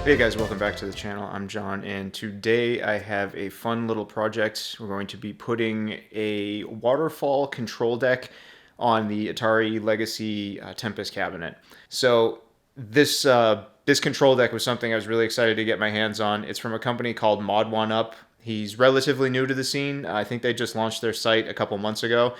Hey guys, welcome back to the channel. I'm John, and today I have a fun little project. We're going to be putting a Waterfall control deck on the Atari Legacy Tempest cabinet. So this control deck was something I was really excited to get my hands on. It's from a company called Mod1UP. He's relatively new to the scene. I think they just launched their site a couple months ago.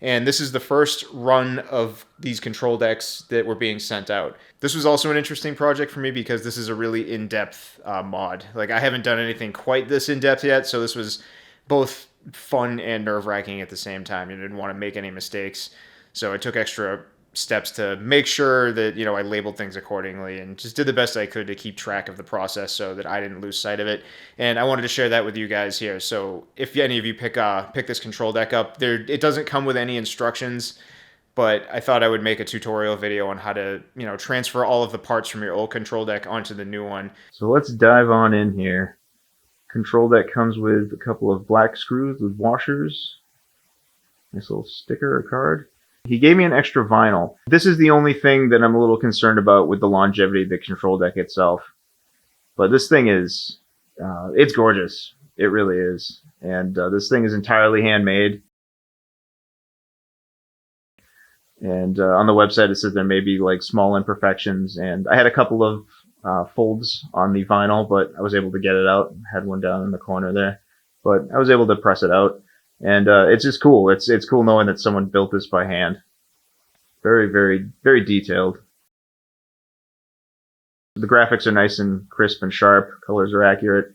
And this is the first run of these control decks that were being sent out. This was also an interesting project for me because this is a really in-depth mod. Like, I haven't done anything quite this in-depth yet, so this was both fun and nerve-wracking at the same time. You didn't want to make any mistakes, so I took extra steps to make sure that, I labeled things accordingly and just did the best I could to keep track of the process so that I didn't lose sight of it. And I wanted to share that with you guys here. So if any of you pick this control deck up, it doesn't come with any instructions, but I thought I would make a tutorial video on how to, transfer all of the parts from your old control deck onto the new one. So let's dive on in here. Control deck comes with a couple of black screws with washers. Nice little sticker or card. He gave me an extra vinyl. This is the only thing that I'm a little concerned about with the longevity of the control deck itself. But this thing is, it's gorgeous. It really is. And this thing is entirely handmade. And on the website it says there may be like small imperfections. And I had a couple of folds on the vinyl, but I was able to get it out. I had one down in the corner there. But I was able to press it out. And it's just cool. It's cool knowing that someone built this by hand. Very, very, very detailed. The graphics are nice and crisp and sharp. Colors are accurate.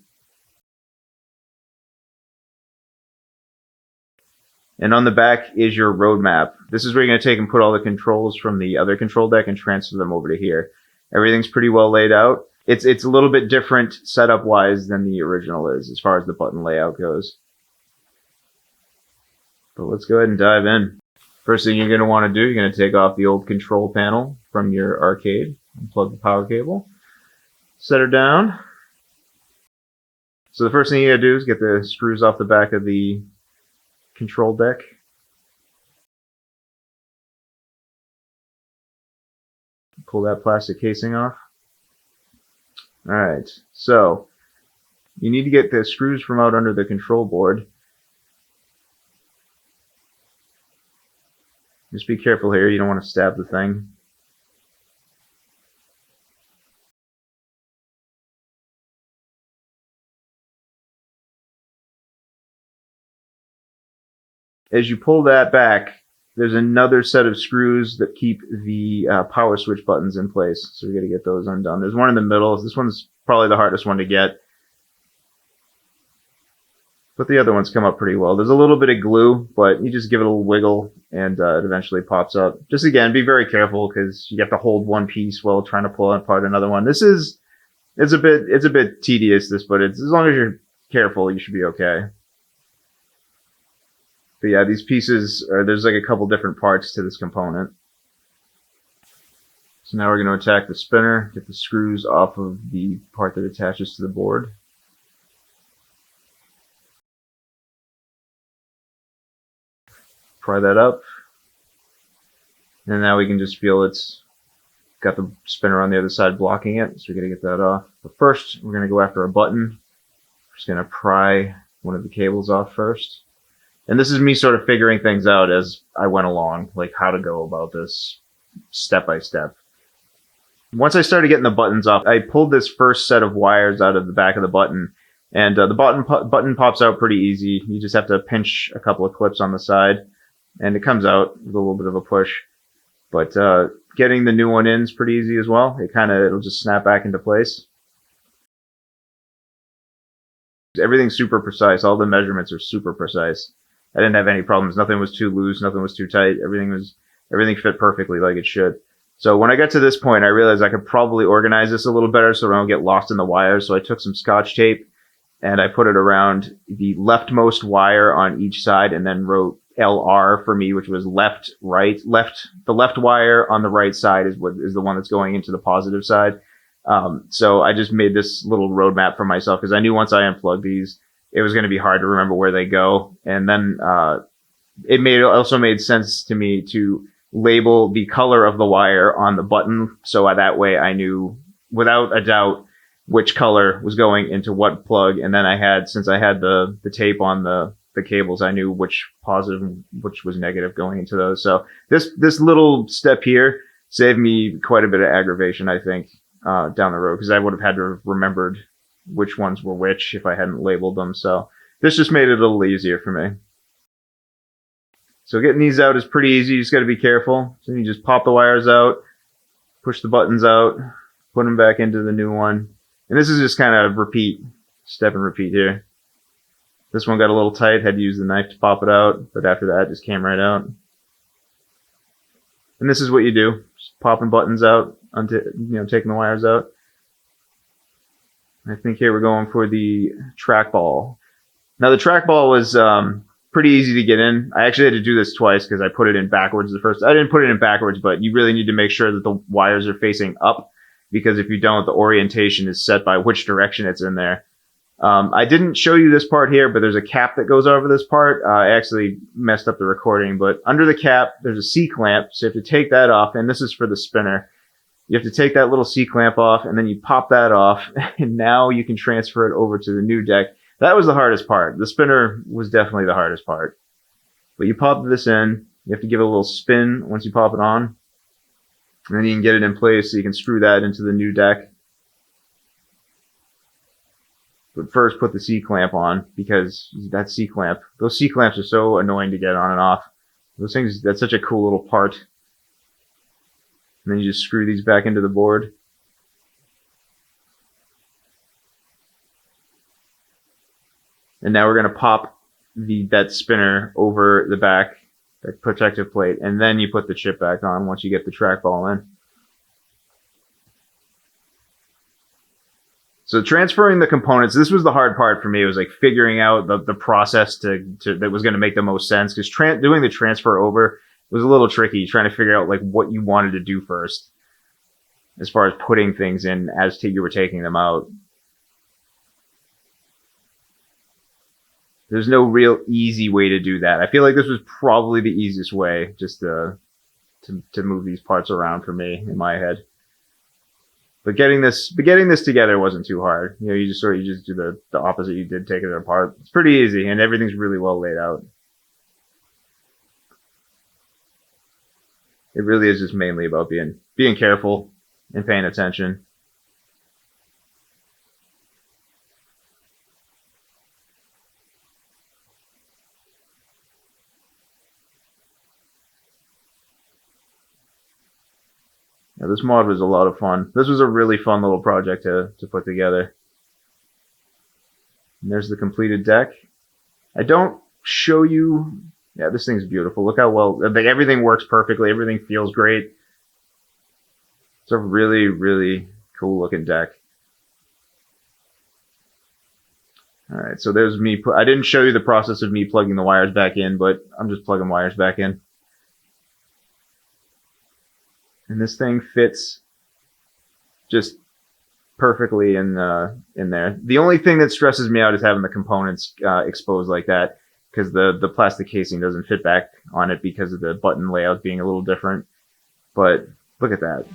And on the back is your roadmap. This is where you're going to take and put all the controls from the other control deck and transfer them over to here. Everything's pretty well laid out. It's a little bit different setup-wise than the original is as far as the button layout goes. But let's go ahead and dive in. First thing you're going to want to do, you're going to take off the old control panel from your arcade, unplug the power cable, set her down. So the first thing you got to do is get the screws off the back of the control deck. Pull that plastic casing off. Alright, so you need to get the screws from out under the control board. Just be careful here, you don't want to stab the thing. As you pull that back, there's another set of screws that keep the power switch buttons in place. So we got to get those undone. There's one in the middle. This one's probably the hardest one to get. But the other ones come up pretty well. There's a little bit of glue, but you just give it a little wiggle and it eventually pops up. Just again, be very careful because you have to hold one piece while trying to pull apart another one. It's a bit tedious, but as long as you're careful, you should be okay. But yeah, these pieces there's like a couple different parts to this component. So now we're going to attack the spinner, get the screws off of the part that attaches to the board. Pry that up. And now we can just feel it's got the spinner on the other side blocking it, so we're going to get that off. But first, we're going to go after a button. We're just going to pry one of the cables off first. And this is me sort of figuring things out as I went along, like how to go about this step by step. Once I started getting the buttons off, I pulled this first set of wires out of the back of the button. And the button pops out pretty easy. You just have to pinch a couple of clips on the side. And it comes out with a little bit of a push. But getting the new one in is pretty easy as well. It'll just snap back into place. Everything's super precise. All the measurements are super precise. I didn't have any problems. Nothing was too loose. Nothing was too tight. Everything fit perfectly like it should. So when I got to this point, I realized I could probably organize this a little better so I don't get lost in the wires. So I took some Scotch tape and I put it around the leftmost wire on each side and then wrote LR for me, which was left, right, left. The left wire on the right side is the one that's going into the positive side. So I just made this little roadmap for myself because I knew once I unplugged these, it was going to be hard to remember where they go. And then it also made sense to me to label the color of the wire on the button, so that way I knew without a doubt which color was going into what plug, and then since I had the tape on the cables, I knew which positive and which was negative going into those. So this little step here saved me quite a bit of aggravation, I think, down the road, because I would have had to have remembered which ones were which if I hadn't labeled them. So this just made it a little easier for me. So getting these out is pretty easy. You just got to be careful. So you just pop the wires out, push the buttons out, put them back into the new one. And this is just kind of step and repeat here. This one got a little tight, had to use the knife to pop it out, but after that, it just came right out. And this is what you do, just popping buttons out, taking the wires out. I think here we're going for the trackball. Now the trackball was pretty easy to get in. I actually had to do this twice because I put it in backwards the first. I didn't put it in backwards, but you really need to make sure that the wires are facing up, because if you don't, the orientation is set by which direction it's in there. I didn't show you this part here, but there's a cap that goes over this part. I actually messed up the recording, but under the cap, there's a C-clamp, so you have to take that off, and this is for the spinner. You have to take that little C-clamp off, and then you pop that off, and now you can transfer it over to the new deck. That was the hardest part. The spinner was definitely the hardest part. But you pop this in, you have to give it a little spin once you pop it on, and then you can get it in place so you can screw that into the new deck. But first, put the C-clamp on, because those C-clamps are so annoying to get on and off. Those things, that's such a cool little part. And then you just screw these back into the board. And now we're going to pop that spinner over the back, that protective plate, and then you put the chip back on once you get the trackball in. So transferring the components, this was the hard part for me. It was like figuring out the process that was going to make the most sense, because doing the transfer over was a little tricky, trying to figure out like what you wanted to do first as far as putting things in as you were taking them out. There's no real easy way to do that. I feel like this was probably the easiest way, just to move these parts around for me in my head. But getting this together wasn't too hard. You just do the opposite you did, take it apart. It's pretty easy, and everything's really well laid out. It really is just mainly about being careful and paying attention. Yeah, this mod was a lot of fun. This was a really fun little project to put together. And there's the completed deck. I don't show you. Yeah, this thing's beautiful. Look how well everything works perfectly. Everything feels great. It's a really, really cool looking deck. All right, so there's me. I didn't show you the process of me plugging the wires back in, but I'm just plugging wires back in. And this thing fits just perfectly in there. The only thing that stresses me out is having the components exposed like that, because the plastic casing doesn't fit back on it because of the button layout being a little different. But look at that.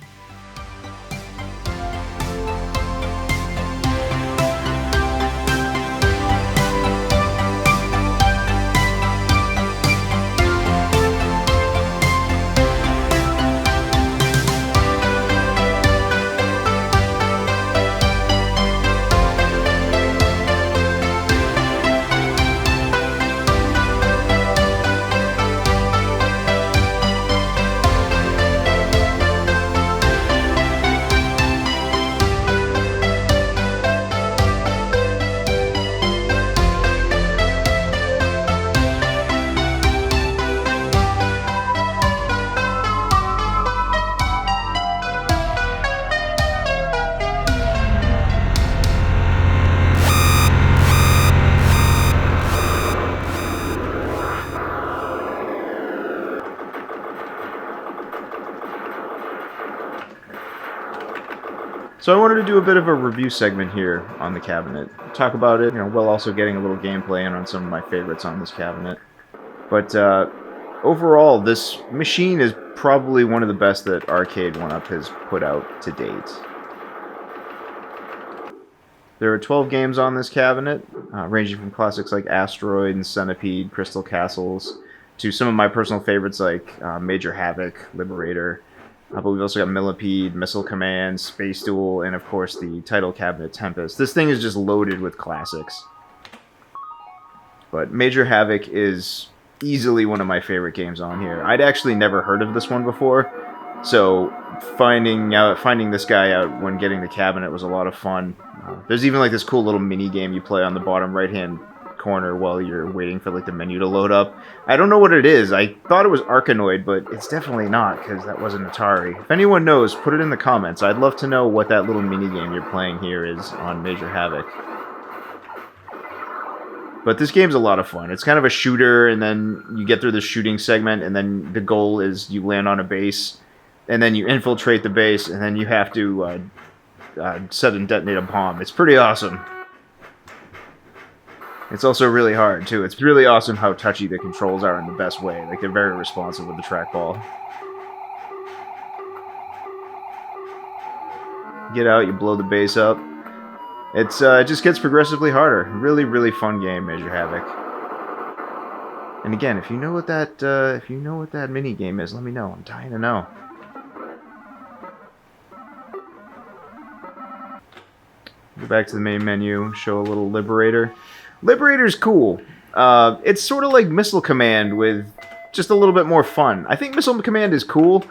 So I wanted to do a bit of a review segment here on the cabinet. Talk about it, while also getting a little gameplay in on some of my favorites on this cabinet. But overall, this machine is probably one of the best that Arcade1UP has put out to date. There are 12 games on this cabinet, ranging from classics like Asteroid and Centipede, Crystal Castles, to some of my personal favorites like Major Havoc, Liberator. But we've also got Millipede, Missile Command, Space Duel, and of course the title cabinet Tempest. This thing is just loaded with classics. But Major Havoc is easily one of my favorite games on here. I'd actually never heard of this one before, so finding this guy out when getting the cabinet was a lot of fun. There's even like this cool little mini game you play on the bottom right hand corner while you're waiting for like the menu to load up. I don't know what it is. I thought it was Arkanoid, but it's definitely not, because that wasn't Atari. If anyone knows, put it in the comments. I'd love to know what that little mini game you're playing here is on Major Havoc. But this game's a lot of fun. It's kind of a shooter, and then you get through the shooting segment, and then the goal is you land on a base, and then you infiltrate the base, and then you have to set and detonate a bomb. It's pretty awesome. It's also really hard, too. It's really awesome how touchy the controls are in the best way. Like, they're very responsive with the trackball. Get out, you blow the base up. It just gets progressively harder. Really, really fun game, Major Havoc. And again, if you know what that mini game is, let me know. I'm dying to know. Go back to the main menu, show a little Liberator. Liberator's cool. It's sort of like Missile Command with just a little bit more fun. I think Missile Command is cool.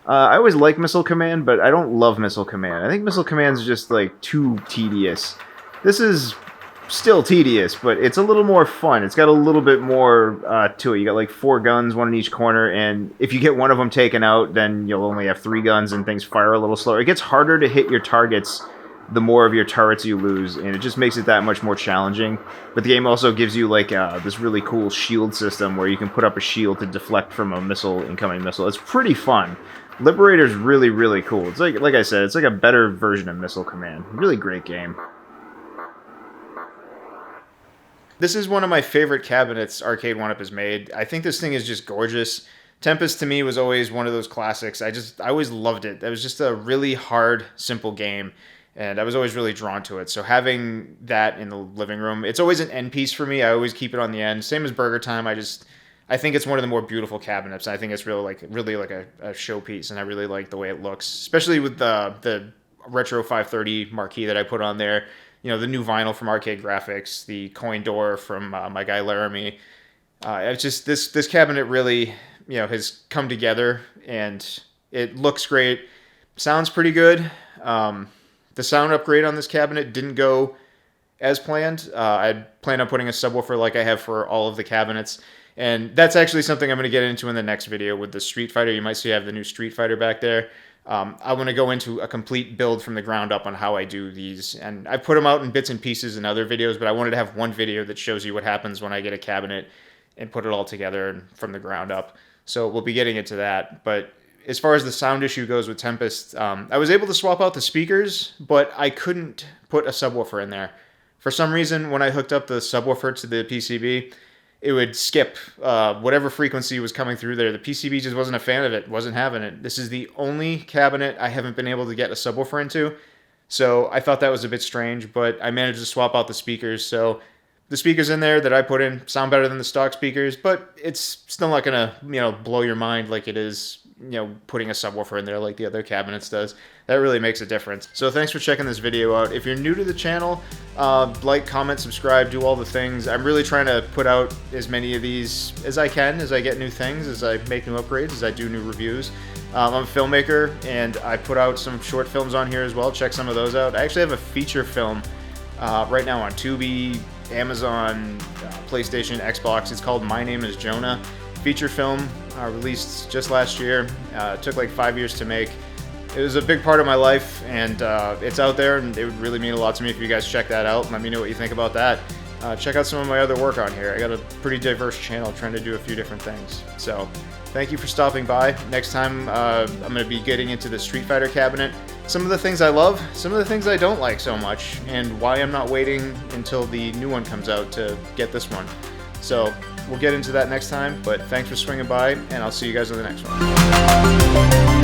I always like Missile Command, but I don't love Missile Command. I think Missile Command's just like too tedious. This is still tedious, but it's a little more fun. It's got a little bit more to it. You got like 4 guns, one in each corner, and if you get one of them taken out, then you'll only have 3 guns and things fire a little slower. It gets harder to hit your targets the more of your turrets you lose, and it just makes it that much more challenging. But the game also gives you like this really cool shield system where you can put up a shield to deflect from a incoming missile. It's pretty fun. Liberator's really, really cool. It's like I said, it's like a better version of Missile Command. Really great game. This is one of my favorite cabinets Arcade1UP has made. I think this thing is just gorgeous. Tempest to me was always one of those classics. I always loved it. It was just a really hard, simple game, and I was always really drawn to it. So having that in the living room, it's always an end piece for me. I always keep it on the end. Same as Burger Time. I think it's one of the more beautiful cabinets. I think it's really like a showpiece, and I really like the way it looks, especially with the Retro 530 marquee that I put on there. You know, the new vinyl from Arcade Graphics, the coin door from my guy Laramie. It's just this cabinet really, has come together, and it looks great. Sounds pretty good. The sound upgrade on this cabinet didn't go as planned. I planned on putting a subwoofer like I have for all of the cabinets. And that's actually something I'm going to get into in the next video with the Street Fighter. You might see I have the new Street Fighter back there. I want to go into a complete build from the ground up on how I do these. And I put them out in bits and pieces in other videos, but I wanted to have one video that shows you what happens when I get a cabinet and put it all together from the ground up. So we'll be getting into that. But as far as the sound issue goes with Tempest, I was able to swap out the speakers, but I couldn't put a subwoofer in there. For some reason, when I hooked up the subwoofer to the PCB, it would skip whatever frequency was coming through there. The PCB just wasn't a fan of it, wasn't having it. This is the only cabinet I haven't been able to get a subwoofer into, so I thought that was a bit strange, but I managed to swap out the speakers, so the speakers in there that I put in sound better than the stock speakers, but it's still not going to, blow your mind like it is, putting a subwoofer in there like the other cabinets does. That really makes a difference. So thanks for checking this video out. If you're new to the channel, like, comment, subscribe, do all the things. I'm really trying to put out as many of these as I can, as I get new things, as I make new upgrades, as I do new reviews. I'm a filmmaker, and I put out some short films on here as well. Check some of those out. I actually have a feature film right now on Tubi, Amazon, PlayStation, Xbox. It's called My Name is Jonah. Feature film released just last year. It took like 5 years to make. It was a big part of my life, and it's out there, and it would really mean a lot to me if you guys check that out. Let me know what you think about that. Check out some of my other work on here. I got a pretty diverse channel trying to do a few different things. So thank you for stopping by. Next time I'm going to be getting into the Street Fighter cabinet. Some of the things I love, some of the things I don't like so much, and why I'm not waiting until the new one comes out to get this one. So we'll get into that next time, but thanks for swinging by, and I'll see you guys in the next one.